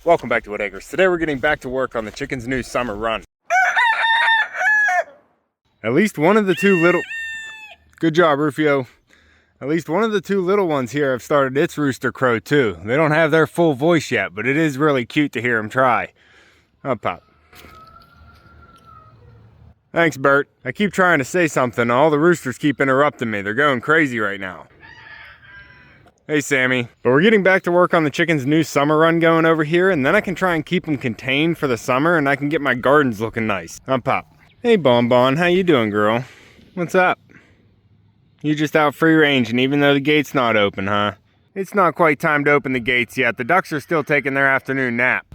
Welcome back to Whitt Acres. Today we're getting back to work on the chickens' new summer run. At least one of the two little... Good job, Rufio. At least one of the two little ones here have started its rooster crow too. They don't have their full voice yet, but it is really cute to hear them try. Up, Pop. Thanks, Bert. I keep trying to say something. All the roosters keep interrupting me. They're going crazy right now. Hey, Sammy. But we're getting back to work on the chickens' new summer run going over here, and then I can try and keep them contained for the summer, and I can get my gardens looking nice. I'm Pop. Hey, Bonbon. How you doing, girl? What's up? You just out free range, and even though the gate's not open, huh? It's not quite time to open the gates yet. The ducks are still taking their afternoon nap.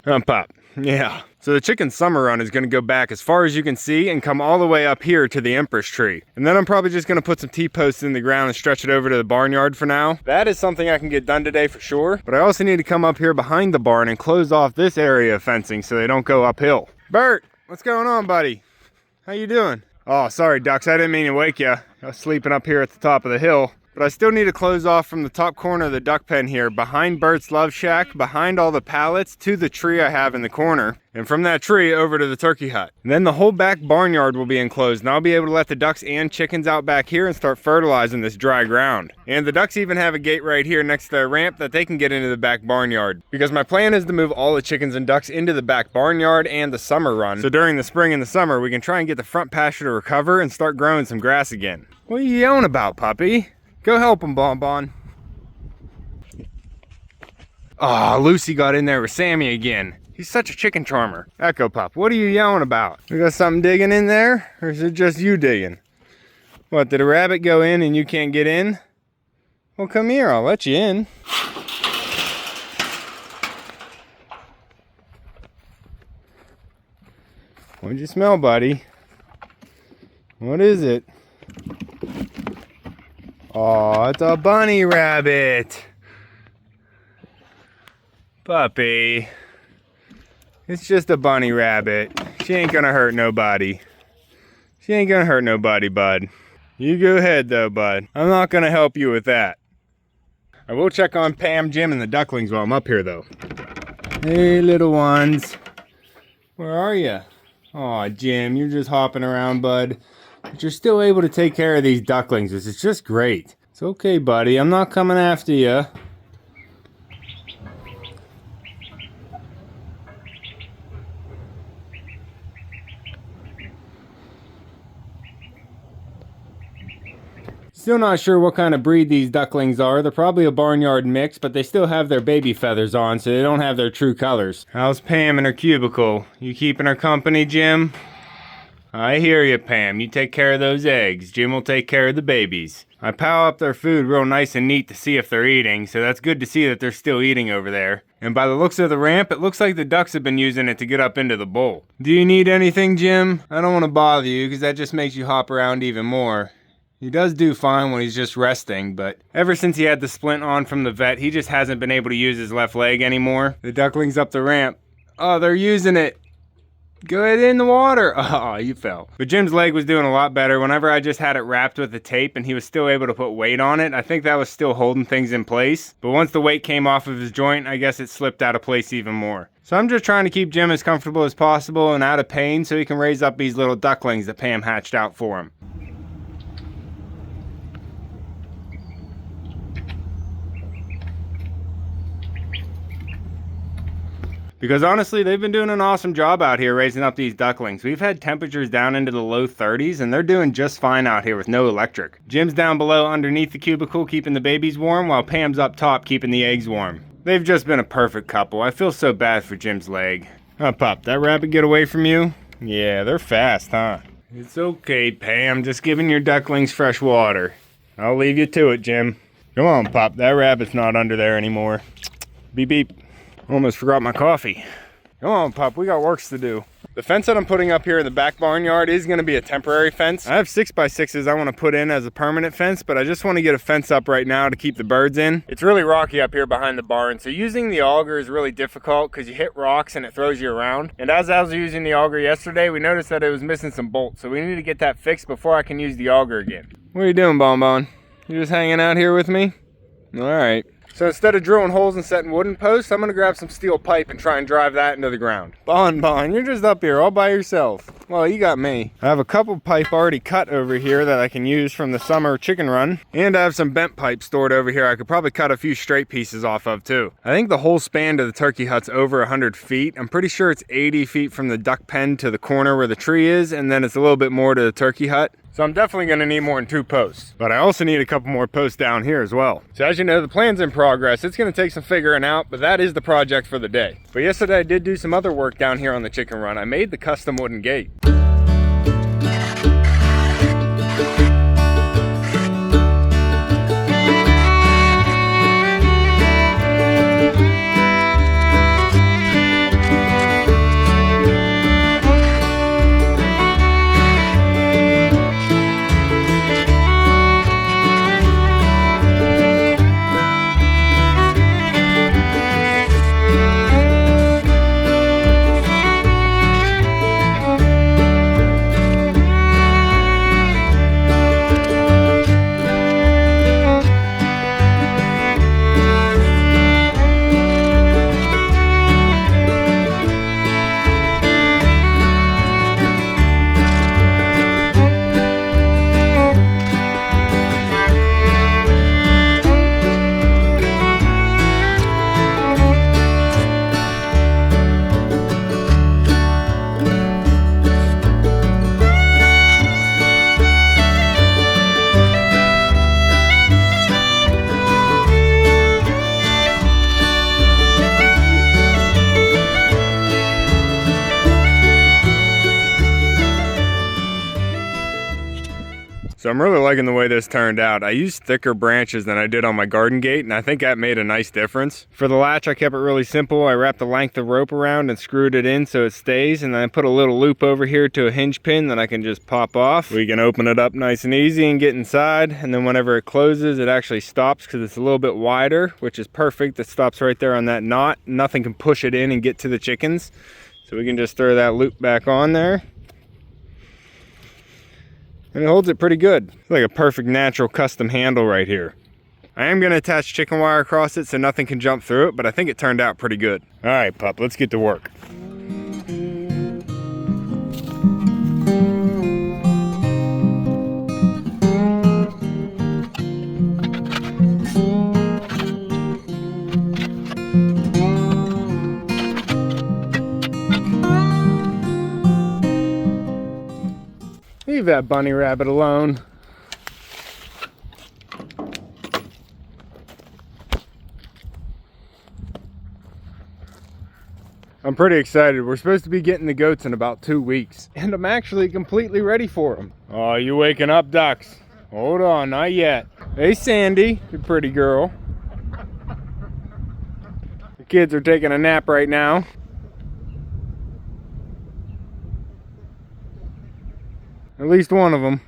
I'm Pop. Yeah. So the chicken summer run is going to go back as far as you can see and come all the way up here to the Empress tree. And then I'm probably just going to put some T-posts in the ground and stretch it over to the barnyard for now. That is something I can get done today for sure. But I also need to come up here behind the barn and close off this area of fencing so they don't go uphill. Bert, what's going on, buddy? How you doing? Oh, sorry, ducks. I didn't mean to wake you. I was sleeping up here at the top of the hill. But I still need to close off from the top corner of the duck pen here, behind Bert's love shack, behind all the pallets, to the tree I have in the corner, and from that tree over to the turkey hut. And then the whole back barnyard will be enclosed, and I'll be able to let the ducks and chickens out back here and start fertilizing this dry ground. And the ducks even have a gate right here next to their ramp that they can get into the back barnyard. Because my plan is to move all the chickens and ducks into the back barnyard and the summer run, so during the spring and the summer we can try and get the front pasture to recover and start growing some grass again. What are you yelling about, puppy? Go help him, Bonbon. Oh, Lucy got in there with Sammy again. He's such a chicken charmer. Echo Pup, what are you yelling about? We got something digging in there? Or is it just you digging? What, did a rabbit go in and you can't get in? Well, come here, I'll let you in. What'd you smell, buddy? What is it? Oh, it's a bunny rabbit. Puppy. It's just a bunny rabbit. She ain't gonna hurt nobody. She ain't gonna hurt nobody, bud. You go ahead though, bud. I'm not gonna help you with that. I will check on Pam, Jim, and the ducklings while I'm up here though. Hey, little ones. Where are you? Aw, Jim, you're just hopping around, bud. But you're still able to take care of these ducklings, which is just great. It's okay, buddy. I'm not coming after you. Still not sure what kind of breed these ducklings are. They're probably a barnyard mix, but they still have their baby feathers on, so they don't have their true colors. How's Pam in her cubicle? You keeping her company, Jim? I hear you, Pam. You take care of those eggs. Jim will take care of the babies. I pile up their food real nice and neat to see if they're eating, so that's good to see that they're still eating over there. And by the looks of the ramp, it looks like the ducks have been using it to get up into the bowl. Do you need anything, Jim? I don't want to bother you, because that just makes you hop around even more. He does do fine when he's just resting, but ever since he had the splint on from the vet, he just hasn't been able to use his left leg anymore. The ducklings up the ramp. Oh, they're using it. Go ahead in the water. Oh, you fell. But Jim's leg was doing a lot better. Whenever I just had it wrapped with the tape and he was still able to put weight on it, I think that was still holding things in place. But once the weight came off of his joint, I guess it slipped out of place even more. So I'm just trying to keep Jim as comfortable as possible and out of pain so he can raise up these little ducklings that Pam hatched out for him. Because honestly, they've been doing an awesome job out here raising up these ducklings. We've had temperatures down into the low 30s and they're doing just fine out here with no electric. Jim's down below underneath the cubicle keeping the babies warm while Pam's up top keeping the eggs warm. They've just been a perfect couple. I feel so bad for Jim's leg. Oh, Pop, that rabbit get away from you? Yeah, they're fast, huh? It's okay, Pam. Just giving your ducklings fresh water. I'll leave you to it, Jim. Come on, Pop. That rabbit's not under there anymore. Beep, beep. Almost forgot my coffee. Come on, Pop, we got works to do. The fence that I'm putting up here in the back barnyard is gonna be a temporary fence. I have 6x6s I wanna put in as a permanent fence, but I just wanna get a fence up right now to keep the birds in. It's really rocky up here behind the barn, so using the auger is really difficult because you hit rocks and it throws you around. And as I was using the auger yesterday, we noticed that it was missing some bolts, so we need to get that fixed before I can use the auger again. What are you doing, Bonbon? You just hanging out here with me? All right. So instead of drilling holes and setting wooden posts, I'm gonna grab some steel pipe and try and drive that into the ground. Bon, you're just up here all by yourself. Well, you got me. I have a couple pipe already cut over here that I can use from the summer chicken run. And I have some bent pipe stored over here. I could probably cut a few straight pieces off of too. I think the whole span to the turkey hut's over 100 feet. I'm pretty sure it's 80 feet from the duck pen to the corner where the tree is, and then it's a little bit more to the turkey hut. So I'm definitely gonna need more than 2 posts, but I also need a couple more posts down here as well. So as you know, the plan's in progress. It's gonna take some figuring out, but that is the project for the day. But yesterday I did do some other work down here on the chicken run. I made the custom wooden gate. So I'm really liking the way this turned out. I used thicker branches than I did on my garden gate, and I think that made a nice difference. For the latch, I kept it really simple. I wrapped the length of rope around and screwed it in so it stays, and then I put a little loop over here to a hinge pin that I can just pop off. We can open it up nice and easy and get inside, and then whenever it closes, it actually stops because it's a little bit wider, which is perfect. It stops right there on that knot. Nothing can push it in and get to the chickens. So we can just throw that loop back on there. And it holds it pretty good. It's like a perfect natural custom handle right here. I am gonna attach chicken wire across it so nothing can jump through it, but I think it turned out pretty good. All right, pup, let's get to work. Leave that bunny rabbit alone. I'm pretty excited. We're supposed to be getting the goats in about 2 weeks, and I'm actually completely ready for them. Oh, you waking up, ducks? Hold on, not yet. Hey, Sandy, you pretty girl. The kids are taking a nap right now. At least one of them.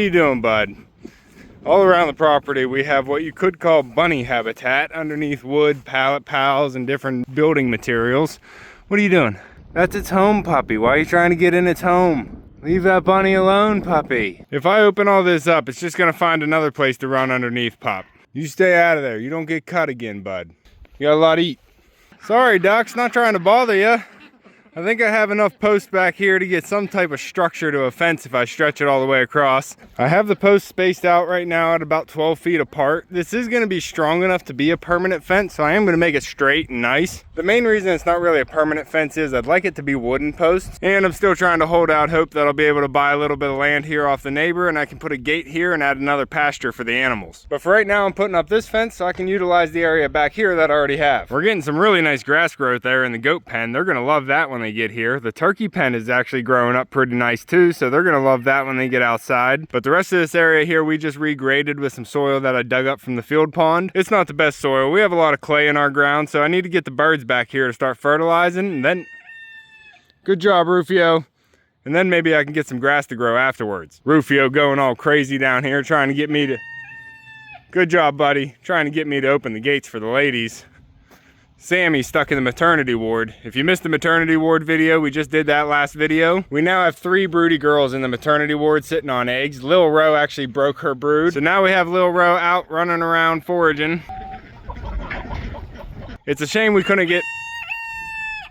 you doing, bud? All around the property we have what you could call bunny habitat underneath wood, pallet piles, and different building materials. What are you doing? That's its home, puppy. Why are you trying to get in its home? Leave that bunny alone, puppy. If I open all this up, it's just gonna find another place to run underneath, Pop. You stay out of there. You don't get cut again, bud. You got a lot to eat. Sorry, ducks, not trying to bother you. I think I have enough posts back here to get some type of structure to a fence if I stretch it all the way across. I have the posts spaced out right now at about 12 feet apart. This is going to be strong enough to be a permanent fence, so I am going to make it straight and nice. The main reason it's not really a permanent fence is I'd like it to be wooden posts, and I'm still trying to hold out hope that I'll be able to buy a little bit of land here off the neighbor, and I can put a gate here and add another pasture for the animals. But for right now, I'm putting up this fence so I can utilize the area back here that I already have. We're getting some really nice grass growth there in the goat pen. They're going to love that when they get here. The turkey pen is actually growing up pretty nice too, so they're going to love that when they get outside. But the rest of this area here, we just regraded with some soil that I dug up from the field pond. It's not the best soil. We have a lot of clay in our ground, so I need to get the birds back here to start fertilizing, and then... Good job, Rufio. And then maybe I can get some grass to grow afterwards. Rufio going all crazy down here trying to get me to... Good job, buddy. Trying to get me to open the gates for the ladies. Sammy's stuck in the maternity ward. If you missed the maternity ward video, we just did that last video. We now have 3 broody girls in the maternity ward sitting on eggs. Lil Ro actually broke her brood. So now we have Lil Ro out running around foraging. It's a shame we couldn't get...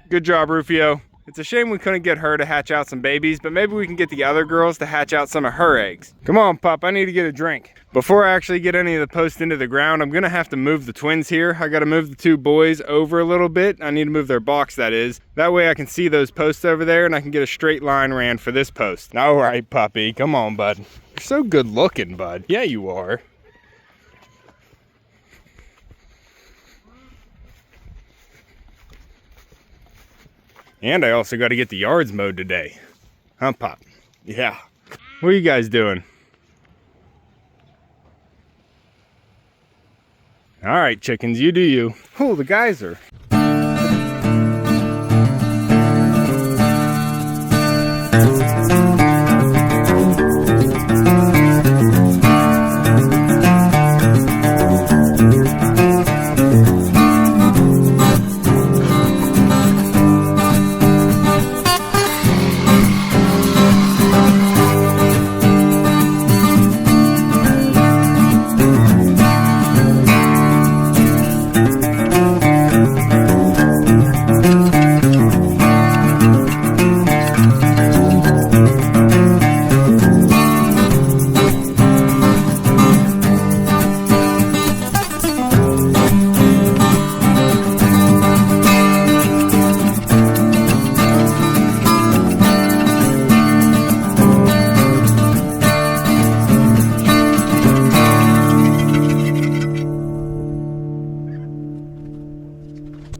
Good job, Rufio. It's a shame we couldn't get her to hatch out some babies, but maybe we can get the other girls to hatch out some of her eggs. Come on, pup, I need to get a drink. Before I actually get any of the posts into the ground, I'm gonna have to move the twins here. I gotta move the 2 boys over a little bit. I need to move their box, that is. That way I can see those posts over there and I can get a straight line ran for this post. All right, puppy, come on, bud. You're so good looking, bud. Yeah, you are. And I also got to get the yards mowed today. Huh, Pop? Yeah. What are you guys doing? All right, chickens, you do you. Oh, the geyser.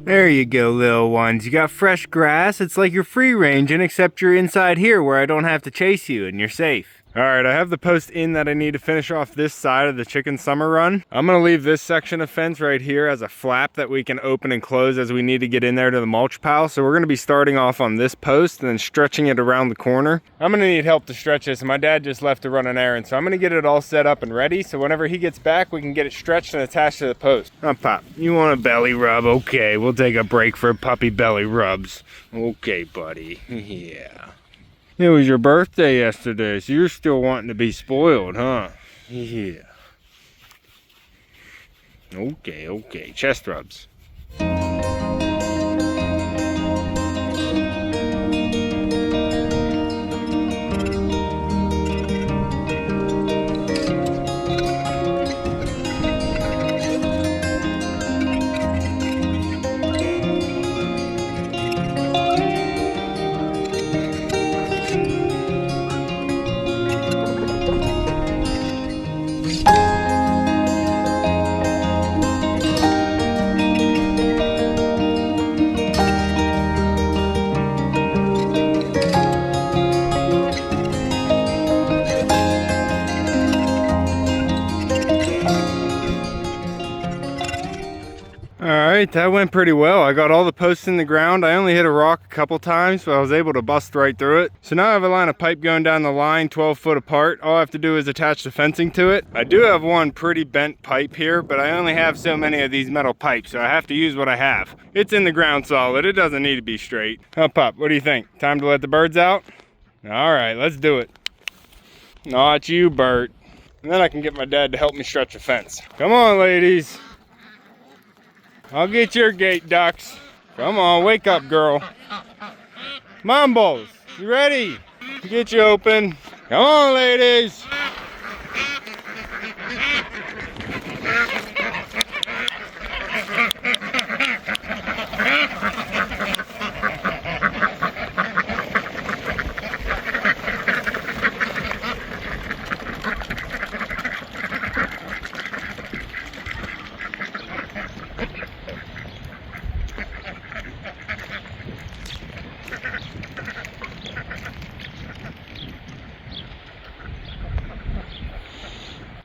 There you go, little ones. You got fresh grass. It's like you're free ranging, except you're inside here where I don't have to chase you and you're safe. All right, I have the post in that I need to finish off this side of the chicken summer run. I'm gonna leave this section of fence right here as a flap that we can open and close as we need to get in there to the mulch pile. So we're gonna be starting off on this post and then stretching it around the corner. I'm gonna need help to stretch this. My dad just left to run an errand, so I'm gonna get it all set up and ready. So whenever he gets back, we can get it stretched and attached to the post. Oh, Pop, you want a belly rub? Okay, we'll take a break for puppy belly rubs. Okay, buddy, yeah. It was your birthday yesterday, so you're still wanting to be spoiled, huh? Yeah. Okay. Chest rubs. Alright, that went pretty well. I got all the posts in the ground. I only hit a rock a couple times, but I was able to bust right through it. So now I have a line of pipe going down the line 12 foot apart. All I have to do is attach the fencing to it. I do have one pretty bent pipe here, but I only have so many of these metal pipes, so I have to use what I have. It's in the ground solid. It doesn't need to be straight. Oh, Pup, what do you think? Time to let the birds out? Alright, let's do it. Not you, Bert. And then I can get my dad to help me stretch the fence. Come on, ladies. I'll get your gate ducks. Come on, wake up, girl. Mumbles, you ready? Get you open. Come on, ladies.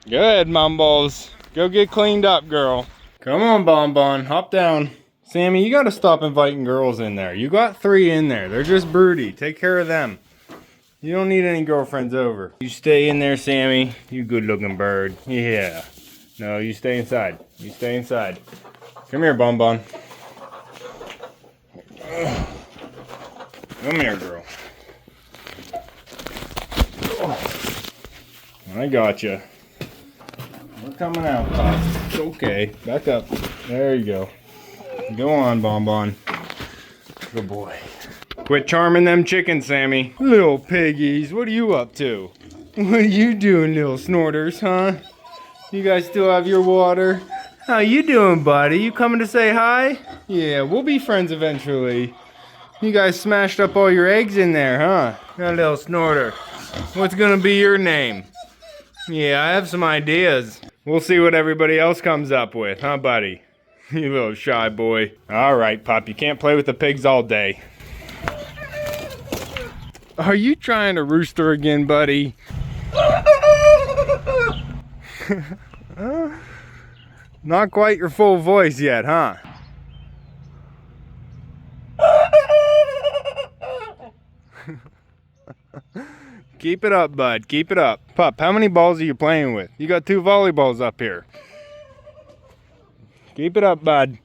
Go ahead, Mumbles. Go get cleaned up, girl. Come on, Bonbon. Hop down. Sammy, you gotta stop inviting girls in there. You got 3 in there. They're just broody. Take care of them. You don't need any girlfriends over. You stay in there, Sammy. You good-looking bird. Yeah. No, you stay inside. You stay inside. Come here, Bonbon. Come here, girl. I got you. We're coming out, Pop. Okay, back up. There you go. Go on, Bonbon. Good boy. Quit charming them chickens, Sammy. Little piggies, what are you up to? What are you doing, little snorters, huh? You guys still have your water? How you doing, buddy? You coming to say hi? Yeah, we'll be friends eventually. You guys smashed up all your eggs in there, huh? That little snorter. What's gonna be your name? Yeah, I have some ideas. We'll see what everybody else comes up with, huh, buddy? You little shy boy. All right, Pop, you can't play with the pigs all day. Are you trying to rooster again, buddy? Not quite your full voice yet, huh? Keep it up, bud. Keep it up. Pup, how many balls are you playing with? You got 2 volleyballs up here. Keep it up, bud.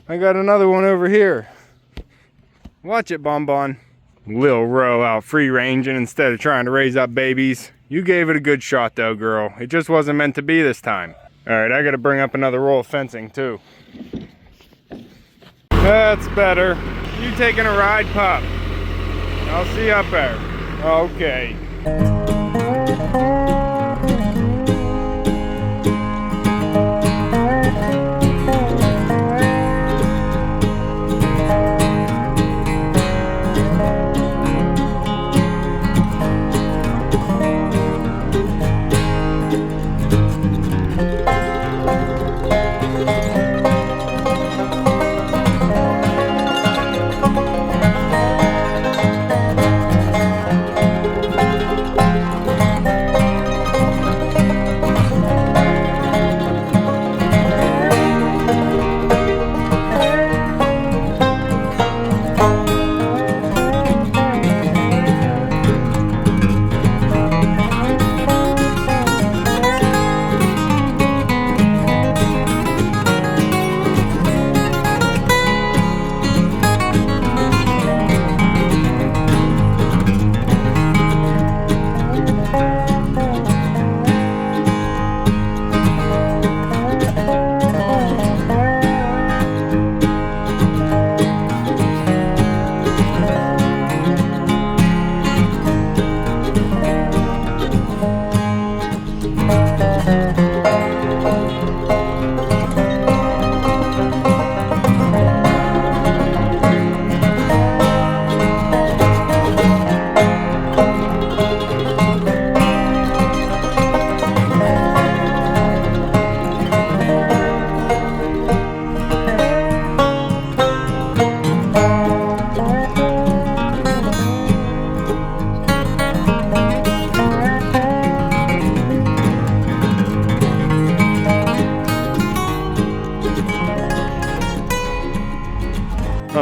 I got another one over here. Watch it, Bonbon. Lil Row out free ranging instead of trying to raise up babies. You gave it a good shot though, girl. It just wasn't meant to be this time. Alright, I gotta bring up another roll of fencing too. That's better. You taking a ride, Pup? I'll see you up there. Okay.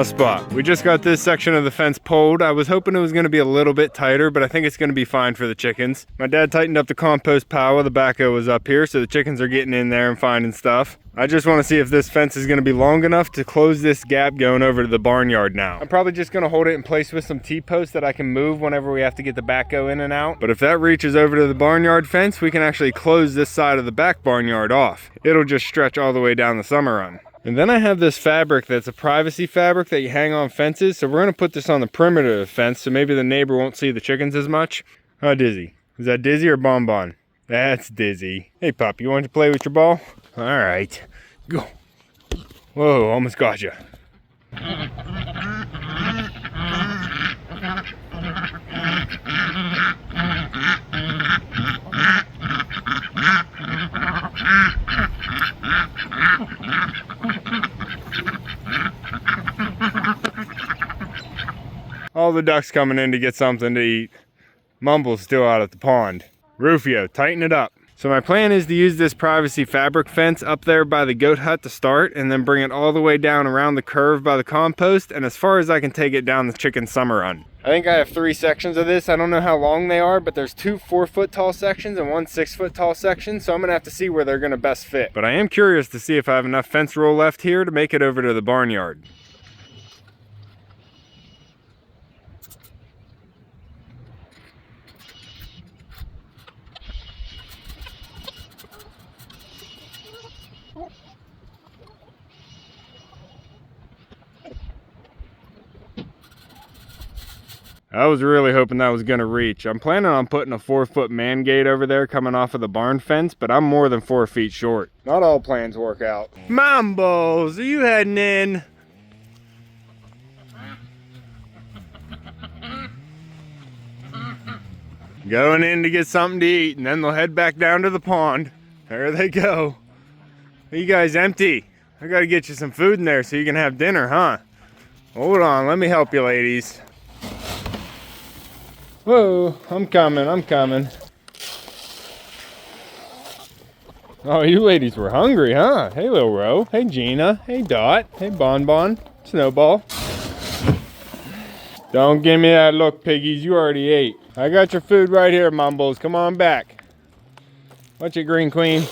spot. We just got this section of the fence pulled. I was hoping it was gonna be a little bit tighter, but I think it's gonna be fine for the chickens. My dad tightened up the compost pile while the backhoe was up here, so the chickens are getting in there and finding stuff. I just wanna see if this fence is gonna be long enough to close this gap going over to the barnyard now. I'm probably just gonna hold it in place with some T-posts that I can move whenever we have to get the backhoe in and out. But if that reaches over to the barnyard fence, we can actually close this side of the back barnyard off. It'll just stretch all the way down the summer run. And then I have this fabric that's a privacy fabric that you hang on fences. So we're gonna put this on the perimeter of the fence so maybe the neighbor won't see the chickens as much. Oh, Dizzy. Is that Dizzy or Bonbon? That's Dizzy. Hey, pup, you want to play with your ball? All right, go. Whoa, almost got you. All the ducks coming in to get something to eat. Mumble's still out at the pond. Rufio, tighten it up. So my plan is to use this privacy fabric fence up there by the goat hut to start, and then bring it all the way down around the curve by the compost, and as far as I can take it down the chicken summer run. I think I have 3 sections of this. I don't know how long they are, but there's 2 4-foot tall sections and 1 6-foot tall section, so I'm gonna have to see where they're gonna best fit. But I am curious to see if I have enough fence roll left here to make it over to the barnyard. I was really hoping that was gonna reach. I'm planning on putting a 4-foot man gate over there coming off of the barn fence, but I'm more than 4 feet short. Not all plans work out. Mambos, are you heading in? Going in to get something to eat, and then they'll head back down to the pond. There they go. Are you guys empty? I gotta get you some food in there so you can have dinner, huh? Hold on, let me help you ladies. Whoa, I'm coming, I'm coming. Oh, you ladies were hungry, huh? Hey, Lil Ro. Hey, Gina. Hey, Dot. Hey, Bonbon. Snowball. Don't give me that look, piggies. You already ate. I got your food right here, Mumbles. Come on back. What's your green queen?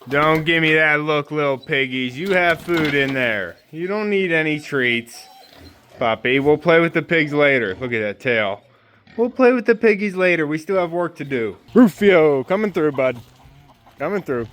Don't give me that look, little piggies. You have food in there. You don't need any treats. Poppy, we'll play with the pigs later. Look at that tail. We'll play with the piggies later. We still have work to do. Rufio, coming through, bud. Coming through.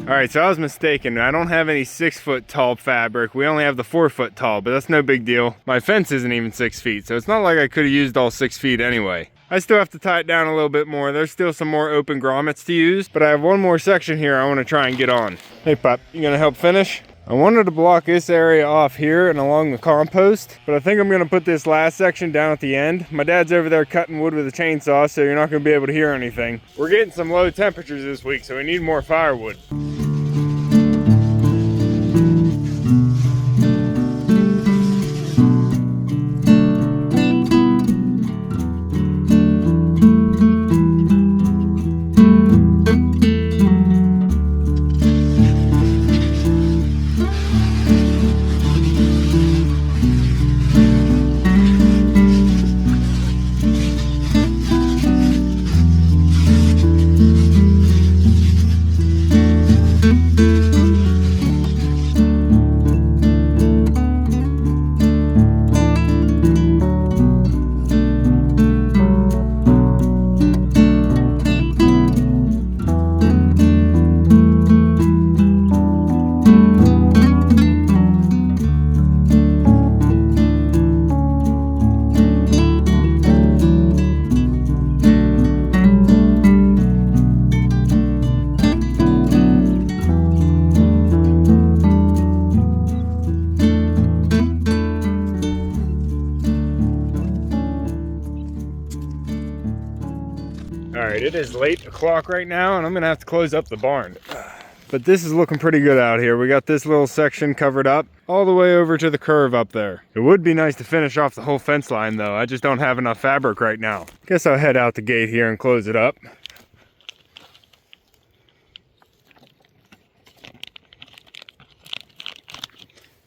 Alright, so I was mistaken. I don't have any 6-foot tall fabric. We only have the 4-foot tall, but that's no big deal. My fence isn't even 6 feet, so it's not like I could have used all 6 feet anyway. I still have to tie it down a little bit more. There's still some more open grommets to use, but I have one more section here I want to try and get on. Hey, Pop, you gonna help finish? I wanted to block this area off here and along the compost, but I think I'm gonna put this last section down at the end. My dad's over there cutting wood with a chainsaw, so you're not gonna be able to hear anything. We're getting some low temperatures this week, so we need more firewood. Alright, it is late o'clock right now, and I'm gonna have to close up the barn. But this is looking pretty good out here. We got this little section covered up all the way over to the curve up there. It would be nice to finish off the whole fence line though. I just don't have enough fabric right now. Guess I'll head out the gate here and close it up.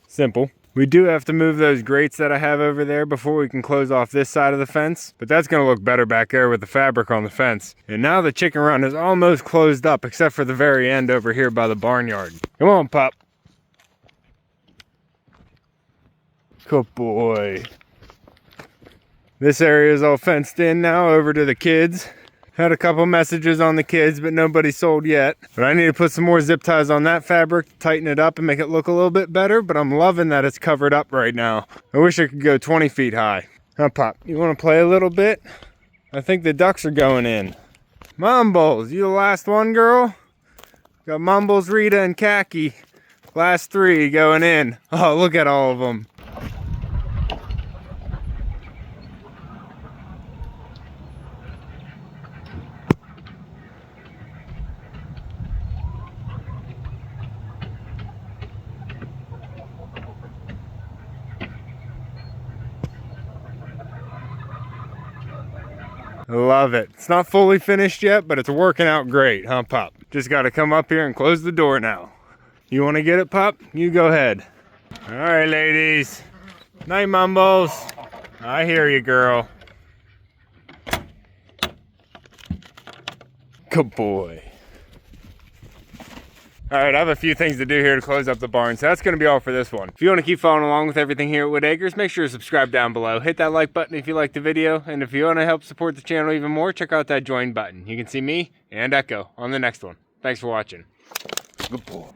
Simple. We do have to move those grates that I have over there before we can close off this side of the fence, but that's gonna look better back there with the fabric on the fence. And now the chicken run is almost closed up except for the very end over here by the barnyard. Come on, pup. Good boy. This area is all fenced in now over to the kids. Had a couple messages on the kids, but nobody sold yet. But I need to put some more zip ties on that fabric, tighten it up and make it look a little bit better, but I'm loving that it's covered up right now. I wish I could go 20 feet high. Huh, Pop, you wanna play a little bit? I think the ducks are going in. Mumbles, you the last one, girl? Got Mumbles, Rita, and Khaki. Last 3 going in. Oh, look at all of them. Love it. It's not fully finished yet, but it's working out great, huh, Pop? Just got to come up here and close the door now. You want to get it, Pop? You go ahead. All right, ladies. Night, Mumbles. I hear you, girl. Good boy. All right, I have a few things to do here to close up the barn, so that's going to be all for this one. If you want to keep following along with everything here at Whitt Acres, make sure to subscribe down below. Hit that like button if you liked the video, and if you want to help support the channel even more, check out that join button. You can see me and Echo on the next one. Thanks for watching. Good boy.